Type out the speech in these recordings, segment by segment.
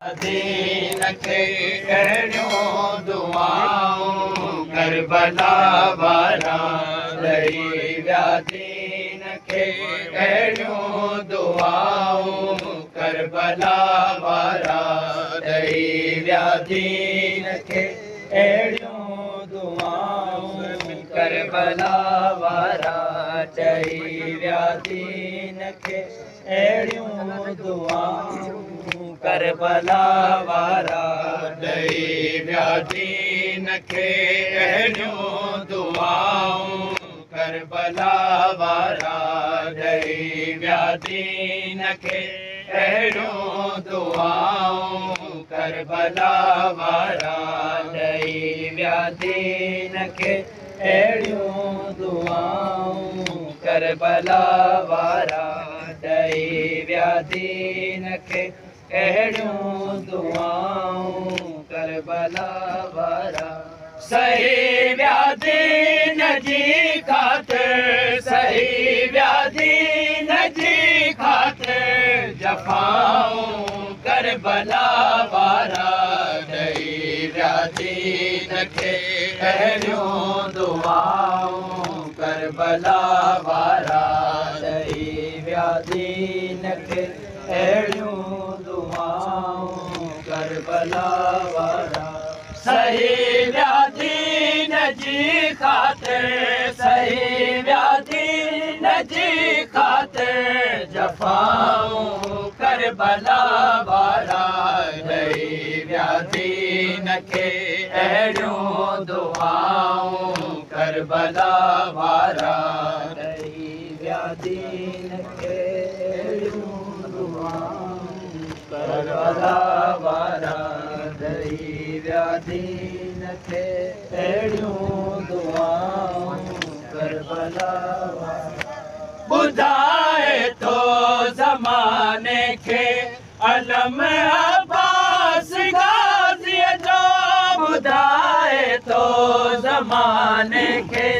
दीन खे कहिड़ियूं दुआऊं करबला वारा ॾेई विया दीन खे कहिड़ियूं दुआऊं करबला वारा ॾेई विया दीन खे कहिड़ियूं दुआऊं करबला वारा ॾेई विया दीन खे कहिड़ियूं दुआऊं करबला वारा ॾेई विया दीन खे कहिड़ियूं दुआऊं करबला वारा ॾेई विया दीन खे कहिड़ियूं दुआऊं करबला वारा ॾेई विया दीन खे कहिड़ियूं दुआऊं करबला वारा ॾेई विया दीन खे कहिड़ियूं दुआऊं करबला वारा सही विया दीन जी ख़ातिर सही विया दीन जी ख़ातिर जफ़ाऊं करबला वारा ॾेई विया दीन खे कहिड़ियूं दुआऊं करबला वारा ॾेई विया दीन खे कहिड़ियूं दुआऊं करबला वारा सही विया दीन जी ख़ातिर सही विया दीन जी ख़ातिर जफ़ाऊं करबला वारा ॾेई विया दीन खे कहिड़ियूं दुआऊं करबला वारा ॾेई विया दीन खे करबला वारा ॾेई विया दीन खे कहिड़ियूं दुआऊं करबला वारा ॿुधाए थो ज़माने खे अलम अब्बास गाज़ीअ जो ॿुधाए थो ज़माने खे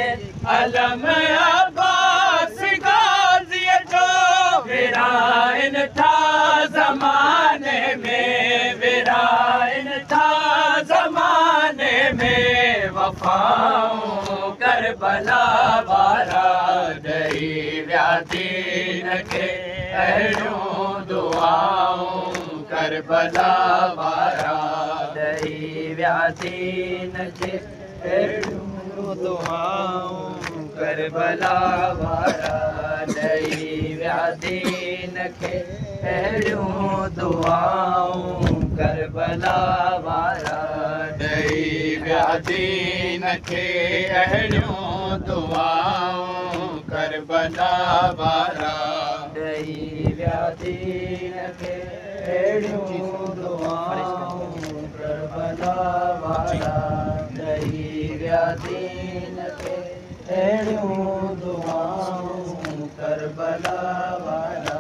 अलम अब्बास गाज़ीअ जो विराइन था ज़माने में विराइन था ज़माने में वफ़ाऊं करबला वारा ॾेई विया दीन खे कहिड़ियूं दुआऊं करबला वारा ॾेई विया दीन खे कहिड़ियूं दुआऊं करबला वारा ॾेई विया दीन खे कहिड़ियूं दुआऊं करबला वारा ॾेई विया दीन खे कहिड़ियूं दुआऊं करबला वारा ॾेई विया दीन खे कहिड़ियूं दुआऊं करबला वारा ॾेई विया दीन खे कहिड़ियूं दुआऊं करबला वारा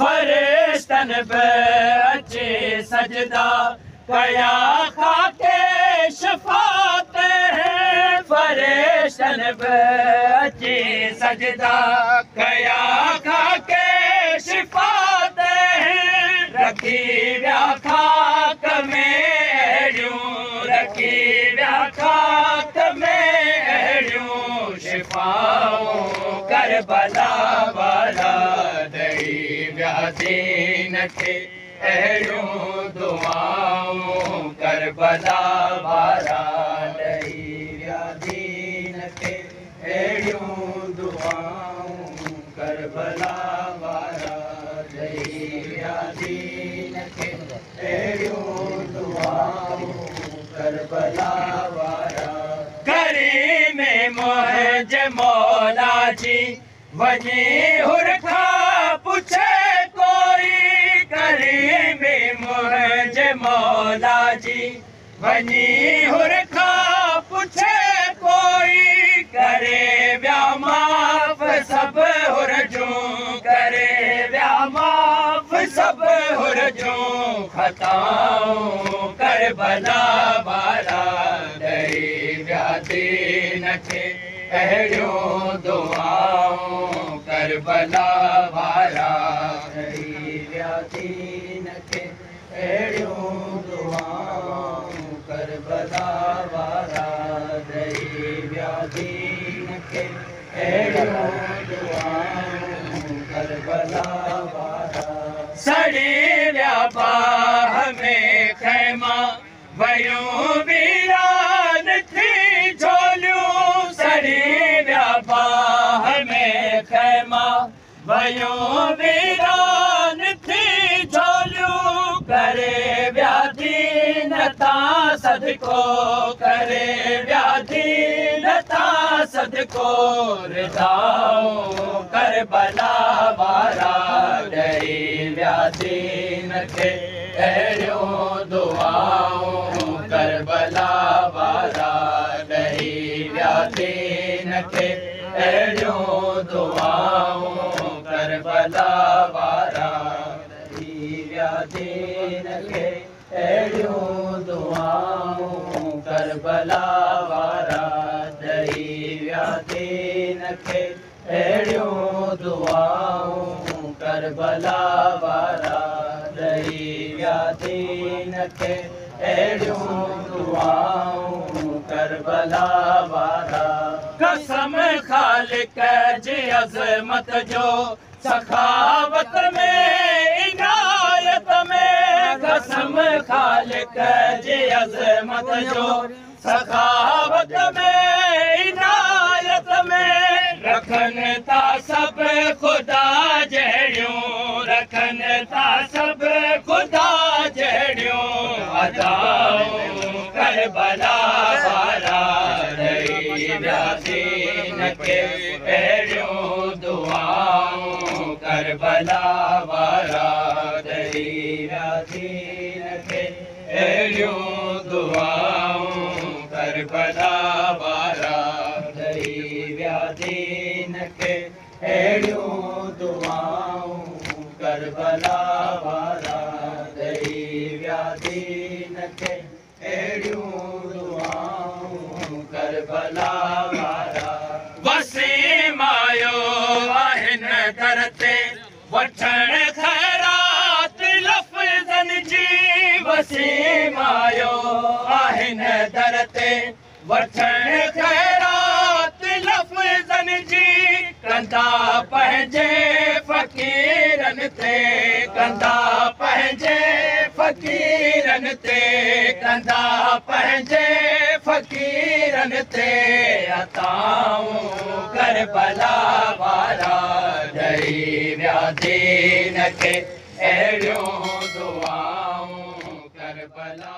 फरिश्तन पे अचे सजदा कया खाके शफात है फरिश्तन पे अचे सजदा कया खाके शफात है रखी विया खाक में अहिड़ियूं रखी विया खाक में अहिड़ियूं शिफ़ाऊं करबला वारा ॾेई विया दीन खे कहिड़ियूं दुआऊं करबला वारा ॾेई विया दीन खे कहिड़ियूं दुआऊं करबला वारा ॾेई विया दीन खे कहिड़ियूं दुआऊं करबला वारा करी में मुंहिंजे मौला जी वञी हुर खां पुछे कोई करी में मुंहिंजे मौला जी वञी हुर खां पुछे कोई करे विया माफ़ सभु हुर जूं करे विया माफ़ सभु हुर जूं ख़ताऊं करबला वारा ॾेई विया दीन खे कहिड़ियूं दुआऊं करबला वारा ॾेई विया दीन खे अहिड़ियूं करबला वारा सड़ी व्यापार में खैमा वयूं वीरान थी झोलियूं सड़ी व्यापार में खैमा वयूं वीरान थी झोलियूं करे व्याधी नता सदको करे व्याधी नता सदको रिदाऊं करबला वारा डरी व्याधीन खे अहिड़ियूं दुआऊं करबला वारा डरी व्याधीन खे अहिड़ियूं दुआऊं करबला वारा डरी व्याधीन खे अहिड़ियूं दुआऊं करबला वारा डरी व्याधीन खे अहिड़ियूं दुआऊं करबला वारा डरी व्याधीन खे अहिड़ियूं दुआऊं करबला वारा कसम ख़ालिक जी अज़मत जो सखावत में इनायत में कसम ख़ालिक जी अज़मत जो सखावत में इनायत में रखन था सब खुदा जहिड़ियूं रखन था सब खुदा जहिड़ियूं अदाऊं करबला वारा डरी व्याधीन खे अहिड़ियूं दुआऊं करबला वारा डरी व्याधीन खे अहिड़ियूं दुआऊं करबला वारा डरी व्याधीन खे अहिड़ियूं दुआऊं करबला वारा डरी व्याधीन खे अहिड़ियूं दुआऊं करबला वारा वसीम आयो आहिनि दर ते वठण ख़ैरात लफ़्ज़न जी वसीम आयो आहिनि दर ते वठण ख़ैरात लफ़्ज़न जी कंदा पंहिंजे फ़क़ीरनि ते कंदा पंहिंजे फ़क़ीरनि ते कंदा पंहिंजे फ़क़ीरनि ते अताऊं करबला वारा डरी व्याधीन खे अहिड़ियूं दुआऊं करबला